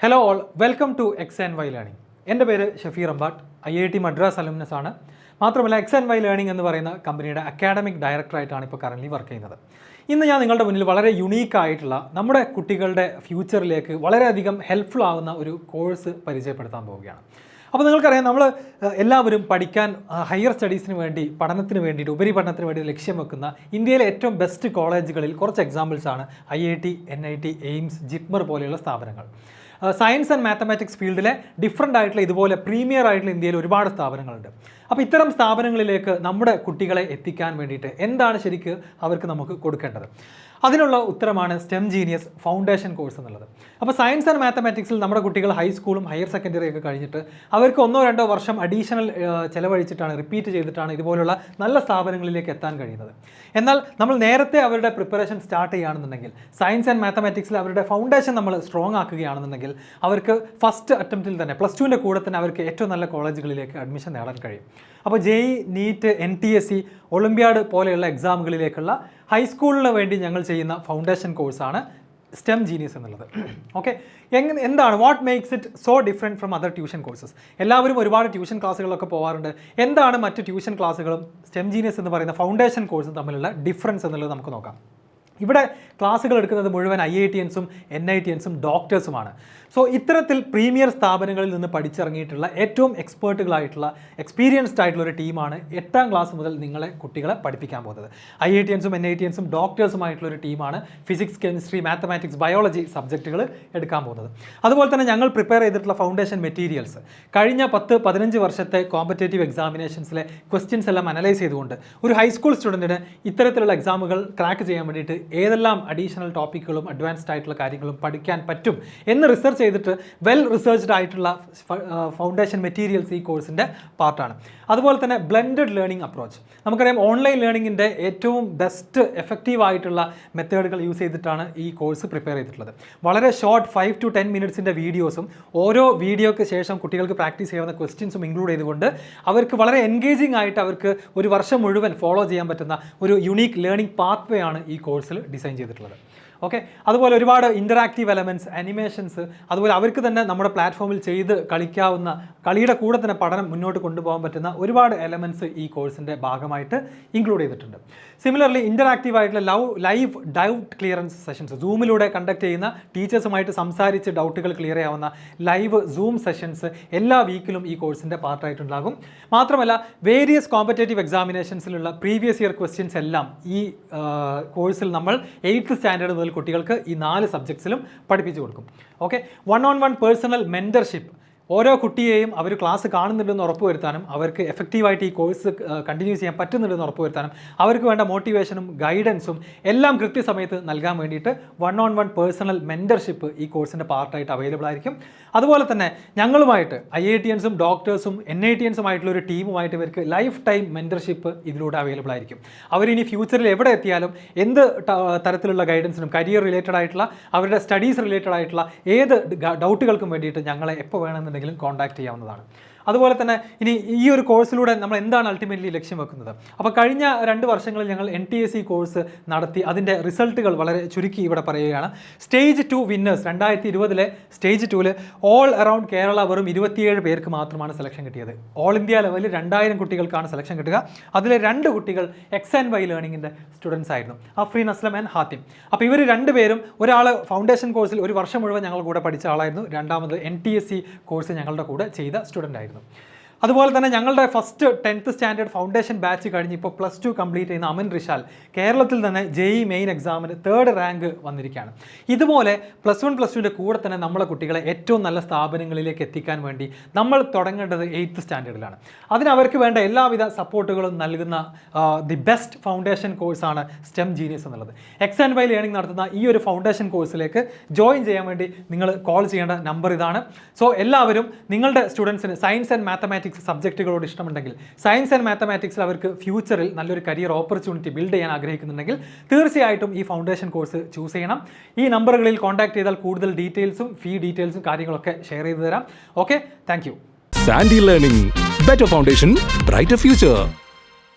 Hello all, welcome to XandY Learning. എൻ്റെ പേര് Shafeer Ambatt, IIT Madras alumnus ആണ്. മാത്രമല്ല XandY Learning എന്ന് പറയുന്ന കമ്പനിയുടെ അക്കാഡമിക് ഡയറക്ടറായിട്ടാണ് ഇപ്പോൾ കറൻ്റ് വർക്ക് ചെയ്യുന്നത്. ഇന്ന് ഞാൻ നിങ്ങളുടെ മുന്നിൽ വളരെ യുണീക്കായിട്ടുള്ള നമ്മുടെ കുട്ടികളുടെ ഫ്യൂച്ചറിലേക്ക് വളരെയധികം ഹെൽപ്ഫുൾ ആവുന്ന ഒരു കോഴ്സ് പരിചയപ്പെടുത്താൻ പോവുകയാണ്. അപ്പോൾ നിങ്ങൾക്കറിയാം, നമ്മൾ എല്ലാവരും പഠിക്കാൻ ഹയർ സ്റ്റഡീസിന് വേണ്ടി, പഠനത്തിന് വേണ്ടിയിട്ട്, ഉപരിപഠനത്തിന് വേണ്ടി ലക്ഷ്യം വെക്കുന്ന ഇന്ത്യയിലെ ഏറ്റവും ബെസ്റ്റ് കോളേജുകളിൽ കുറച്ച് എക്സാമ്പിൾസാണ് IIT, NIT, എയിംസ്, ജിപ്മർ പോലെയുള്ള സ്ഥാപനങ്ങൾ. സയൻസ് ആൻഡ് മാത്തമാറ്റിക്സ് ഫീൽഡിലെ ഡിഫറൻ്റ് ആയിട്ടുള്ള ഇതുപോലെ പ്രീമിയർ ആയിട്ടുള്ള ഇന്ത്യയിൽ ഒരുപാട് സ്ഥാപനങ്ങളുണ്ട്. അപ്പോൾ ഇത്തരം സ്ഥാപനങ്ങളിലേക്ക് നമ്മുടെ കുട്ടികളെ എത്തിക്കാൻ വേണ്ടിയിട്ട് എന്താണ് ശരിക്കും അവർക്ക് നമുക്ക് കൊടുക്കേണ്ടത്? അതിനുള്ള ഉത്തരമാണ് STEM ജീനിയസ് ഫൗണ്ടേഷൻ കോഴ്സ് എന്നുള്ളത്. അപ്പോൾ സയൻസ് ആൻഡ് മാത്തമാറ്റിക്സിൽ നമ്മുടെ കുട്ടികൾ ഹൈസ്കൂളും ഹയർ സെക്കൻഡറി ഒക്കെ കഴിഞ്ഞിട്ട് അവർക്ക് 1-2 വർഷം അഡീഷണൽ ചിലവഴിച്ചിട്ടാണ്, റിപ്പീറ്റ് ചെയ്തിട്ടാണ് ഇതുപോലുള്ള നല്ല സ്ഥാപനങ്ങളിലേക്ക് എത്താൻ കഴിയുന്നത്. എന്നാൽ നമ്മൾ നേരത്തെ അവരുടെ പ്രിപ്പറേഷൻ സ്റ്റാർട്ട് ചെയ്യുകയാണെന്നുണ്ടെങ്കിൽ, സയൻസ് ആൻഡ് മാത്തമാറ്റിക്സിൽ അവരുടെ ഫൗണ്ടേഷൻ നമ്മൾ സ്ട്രോങ് ആക്കുകയാണെന്നുണ്ടെങ്കിൽ അവർക്ക് ഫസ്റ്റ് അറ്റംപ്റ്റിൽ തന്നെ +2ൻ്റെ കൂടെ തന്നെ അവർക്ക് ഏറ്റവും നല്ല കോളേജുകളിലേക്ക് അഡ്മിഷൻ നേടാൻ കഴിയും. അപ്പോൾ JEE, NEET, NTSE, ഒളിമ്പ്യാഡ് പോലെയുള്ള എക്സാമുകളിലേക്കുള്ള ഹൈസ്കൂളിന് വേണ്ടി ഞങ്ങൾ ചെയ്യുന്ന ഫൗണ്ടേഷൻ കോഴ്സാണ് STEM ജീനിയസ് എന്നുള്ളത്. ഓക്കെ, എന്താണ്, what makes it so different from other tuition courses? എല്ലാവരും ഒരുപാട് ട്യൂഷൻ ക്ലാസ്സുകളൊക്കെ പോകാറുണ്ട്. എന്താണ് മറ്റ് ട്യൂഷൻ ക്ലാസ്സുകളും STEM ജീനിയസ് എന്ന് പറയുന്ന ഫൗണ്ടേഷൻ കോഴ്സും തമ്മിലുള്ള ഡിഫറൻസ് എന്നുള്ളത് നമുക്ക് നോക്കാം. ഇവിടെ ക്ലാസ്സുകൾ എടുക്കുന്നത് മുഴുവൻ IITiansഉം NITiansഉം ഡോക്ടേഴ്സുമാണ്. സോ ഇത്തരത്തിൽ പ്രീമിയർ സ്ഥാപനങ്ങളിൽ നിന്ന് പഠിച്ചിറങ്ങിയിട്ടുള്ള ഏറ്റവും എക്സ്പേർട്ടുകളായിട്ടുള്ള, എക്സ്പീരിയൻസ്ഡ് ആയിട്ടുള്ള ഒരു ടീമാണ് 8ാം ക്ലാസ് മുതൽ കുട്ടികളെ പഠിപ്പിക്കാൻ പോകുന്നത്. IITiansഉം NITiansഉം ഡോക്ടേഴ്സുമായിട്ടുള്ള ഒരു ടീമാണ് ഫിസിക്സ്, കെമിസ്ട്രി, മാത്തമാറ്റിക്സ്, ബയോളജി സബ്ജക്റ്റുകൾ എടുക്കാൻ പോകുന്നത്. അതുപോലെ തന്നെ ഞങ്ങൾ പ്രിപ്പയർ ചെയ്തിട്ടുള്ള ഫൗണ്ടേഷൻ മെറ്റീരിയൽസ് കഴിഞ്ഞ 10-15 വർഷത്തെ കോമ്പറ്റേറ്റീവ് എക്സാമിനേഷൻസിലെ ക്വസ്റ്റ്യൻസ് എല്ലാം അനലൈസ് ചെയ്തുകൊണ്ട് ഒരു ഹൈസ്കൂൾ സ്റ്റുഡൻറ്റിന് ഇത്തരത്തിലുള്ള എക്സാമുകൾ ക്രാക്ക് ചെയ്യാൻ വേണ്ടിയിട്ട് ഏതെല്ലാം അഡീഷണൽ ടോപ്പിക്കുകളും അഡ്വാൻസ്ഡ് ആയിട്ടുള്ള കാര്യങ്ങളും പഠിക്കാൻ പറ്റും എന്ന് റിസർച്ച് ചെയ്തിട്ട് വെൽ റിസർച്ച്ഡ് ആയിട്ടുള്ള ഫൗണ്ടേഷൻ മെറ്റീരിയൽസ് ഈ കോഴ്സിൻ്റെ പാർട്ടാണ്. അതുപോലെ തന്നെ ബ്ലെൻഡഡ് ലേണിംഗ് അപ്രോച്ച്. നമുക്കറിയാം, ഓൺലൈൻ ലേണിങ്ങിൻ്റെ ഏറ്റവും ബെസ്റ്റ് എഫക്റ്റീവ് ആയിട്ടുള്ള മെത്തേഡുകൾ യൂസ് ചെയ്തിട്ടാണ് ഈ കോഴ്സ് പ്രിപ്പയർ ചെയ്തിട്ടുള്ളത്. വളരെ ഷോർട്ട് 5 to 10 മിനിറ്റ്സിൻ്റെ വീഡിയോസും ഓരോ വീഡിയോയ്ക്ക് ശേഷം കുട്ടികൾക്ക് പ്രാക്ടീസ് ചെയ്യാവുന്ന ക്വസ്റ്റ്യൻസും ഇൻക്ലൂഡ് ചെയ്തുകൊണ്ട് അവർക്ക് വളരെ എൻഗേജിംഗ് ആയിട്ട് അവർക്ക് ഒരു വർഷം മുഴുവൻ ഫോളോ ചെയ്യാൻ പറ്റുന്ന ഒരു യുണീക്ക് ലേണിംഗ് പാത്ത് വേ ആണ് ഈ കോഴ്സിൽ ഡിസൈൻ ചെയ്തിട്ടുള്ളത്. ഓക്കെ, അതുപോലെ ഒരുപാട് ഇൻ്ററാക്റ്റീവ് എലമെൻറ്റ്സ്, അനിമേഷൻസ്, അതുപോലെ അവർക്ക് തന്നെ നമ്മുടെ പ്ലാറ്റ്ഫോമിൽ ചെയ്ത് കളിക്കാവുന്ന, കളിയുടെ കൂടെ തന്നെ പഠനം മുന്നോട്ട് കൊണ്ടുപോകാൻ പറ്റുന്ന ഒരുപാട് എലമെൻറ്റ്സ് ഈ കോഴ്സിൻ്റെ ഭാഗമായിട്ട് ഇൻക്ലൂഡ് ചെയ്തിട്ടുണ്ട്. സിമിലർലി ഇൻ്ററാക്റ്റീവ് ആയിട്ടുള്ള ലൈവ് ഡൗട്ട് ക്ലിയറൻസ് സെഷൻസ്, സൂമിലൂടെ കണ്ടക്ട് ചെയ്യുന്ന, ടീച്ചേഴ്സുമായിട്ട് സംസാരിച്ച് ഡൗട്ടുകൾ ക്ലിയർ ചെയ്യാവുന്ന ലൈവ് സൂം സെഷൻസ് എല്ലാ വീക്കിലും ഈ കോഴ്സിൻ്റെ പാർട്ടായിട്ടുണ്ടാകും. മാത്രമല്ല, വേരിയസ് കോമ്പറ്റേറ്റീവ് എക്സാമിനേഷൻസിലുള്ള പ്രീവിയസ് ഇയർ ക്വസ്റ്റ്യൻസ് എല്ലാം ഈ കോഴ്സിൽ നമ്മൾ 8th സ്റ്റാൻഡേർഡ് മുതൽ കുട്ടികൾക്ക് ഈ 4 സബ്ജക്ട്സിലും പഠിപ്പിച്ചു കൊടുക്കും. Okay, 1-on-1 personal mentorship. ഓരോ കുട്ടിയെയും അവർ ക്ലാസ് കാണുന്നുണ്ടെന്ന് ഉറപ്പുവരുത്താനും അവർക്ക് എഫക്റ്റീവായിട്ട് ഈ കോഴ്സ് കണ്ടിന്യൂ ചെയ്യാൻ പറ്റുന്നുണ്ടെന്ന് ഉറപ്പുവരുത്താനും അവർക്ക് വേണ്ട മോട്ടിവേഷനും ഗൈഡൻസും എല്ലാം കൃത്യസമയത്ത് നൽകാൻ വേണ്ടിയിട്ട് 1-on-1 പേഴ്സണൽ മെൻറ്റർഷിപ്പ് ഈ കോഴ്സിൻ്റെ പാർട്ടായിട്ട് അവൈലബിൾ ആയിരിക്കും. അതുപോലെ തന്നെ ഞങ്ങളുമായിട്ട് IITiansഉം ഡോക്ടേഴ്സും NITiansുമായിട്ടുള്ള ഒരു ടീമുമായിട്ട് ഇവർക്ക് ലൈഫ് ടൈം മെൻറ്റർഷിപ്പ് ഇതിലൂടെ അവൈലബിൾ ആയിരിക്കും. അവരിനി ഫ്യൂച്ചറിൽ എവിടെ എത്തിയാലും എന്ത് തരത്തിലുള്ള ഗൈഡൻസിനും, കരിയർ റിലേറ്റഡ് ആയിട്ടുള്ള, അവരുടെ സ്റ്റഡീസ് റിലേറ്റഡ് ആയിട്ടുള്ള ഏത് ഡൗട്ടുകൾക്കും വേണ്ടിയിട്ട് ഞങ്ങളെ എപ്പോൾ വേണമെന്നുണ്ടെങ്കിലും കോൺടാക്ട് ചെയ്യാവുന്നതാണ്. അതുപോലെ തന്നെ ഇനി ഈ ഒരു കോഴ്സിലൂടെ നമ്മൾ എന്താണ് അൾട്ടിമേറ്റ്ലി ലക്ഷ്യം വെക്കുന്നത്? അപ്പോൾ കഴിഞ്ഞ 2 വർഷങ്ങളിൽ ഞങ്ങൾ NTSE കോഴ്സ് നടത്തി അതിൻ്റെ റിസൾട്ടുകൾ വളരെ ചുരുക്കി ഇവിടെ പറയുകയാണ്. Stage 2 winners 2020 stage 2 all around Kerala വെറും 27 പേർക്ക് മാത്രമാണ് സെലക്ഷൻ കിട്ടിയത്. ഓൾ ഇന്ത്യ ലെവലിൽ 2000 കുട്ടികൾക്കാണ് സെലക്ഷൻ കിട്ടുക. അതിലെ 2 കുട്ടികൾ XandY ലേണിങ്ങിൻ്റെ സ്റ്റുഡൻസ് ആയിരുന്നു, അഫ്രീൻ അസ്ലം ആൻഡ് ഹാത്തിം. അപ്പോൾ ഇവർ 2 പേരും, ഒരാൾ ഫൗണ്ടേഷൻ കോഴ്സിൽ 1 വർഷം മുഴുവൻ ഞങ്ങൾ കൂടെ പഠിച്ച ആളായിരുന്നു, രണ്ടാമത് NTSE കോഴ്സ് ഞങ്ങളുടെ കൂടെ ചെയ്ത സ്റ്റുഡൻ്റ് ആയിരുന്നു. അതുപോലെ തന്നെ ഞങ്ങളുടെ first 10th standard foundation batch കഴിഞ്ഞ് ഇപ്പോൾ +2 കംപ്ലീറ്റ് ചെയ്യുന്ന അമൻ റിഷാൽ കേരളത്തിൽ തന്നെ JEE മെയിൻ എക്സാമിന് 3rd റാങ്ക് വന്നിരിക്കുകയാണ്. ഇതുപോലെ +1 +2ൻ്റെ കൂടെ തന്നെ നമ്മളെ കുട്ടികളെ ഏറ്റവും നല്ല സ്ഥാപനങ്ങളിലേക്ക് എത്തിക്കാൻ വേണ്ടി നമ്മൾ തുടങ്ങേണ്ടത് 8th സ്റ്റാൻഡേർഡിലാണ്. അതിന് അവർക്ക് വേണ്ട എല്ലാവിധ സപ്പോർട്ടുകളും നൽകുന്ന ദി ബെസ്റ്റ് ഫൗണ്ടേഷൻ കോഴ്സാണ് STEM ജീനിയസ് എന്നുള്ളത്. XandY ലേണിംഗ് നടത്തുന്ന ഈ ഒരു ഫൗണ്ടേഷൻ കോഴ്സിലേക്ക് ജോയിൻ ചെയ്യാൻ വേണ്ടി നിങ്ങൾ കോൾ ചെയ്യേണ്ട നമ്പർ ഇതാണ്. സോ എല്ലാവരും നിങ്ങളുടെ സ്റ്റുഡൻസിന് സയൻസ് ആൻഡ് മാത്തമാറ്റിക്സ് സബ്ജക്റ്റുകളോട് ഇഷ്ടമുണ്ടെങ്കിൽ, സയൻസ് ആൻഡ് മാത്തമാറ്റിക്സിൽ അവർക്ക് ഫ്യൂച്ചറിൽ നല്ലൊരു കരിയർ ഓപ്പർച്യൂണിറ്റി ബിൽഡ് ചെയ്യാൻ ആഗ്രഹിക്കുന്നുണ്ടെങ്കിൽ തീർച്ചയായിട്ടും ഈ ഫൗണ്ടേഷൻ കോഴ്സ് ചൂസ് ചെയ്യണം. ഈ നമ്പറുകളിൽ കോൺടാക്ട് ചെയ്താൽ കൂടുതൽ ഡീറ്റെയിൽസും ഫീ ഡീറ്റെയിൽസും കാര്യങ്ങളൊക്കെ ഷെയർ ചെയ്തു തരാം. Okay, thank you. XandY Learning, better foundation, brighter future.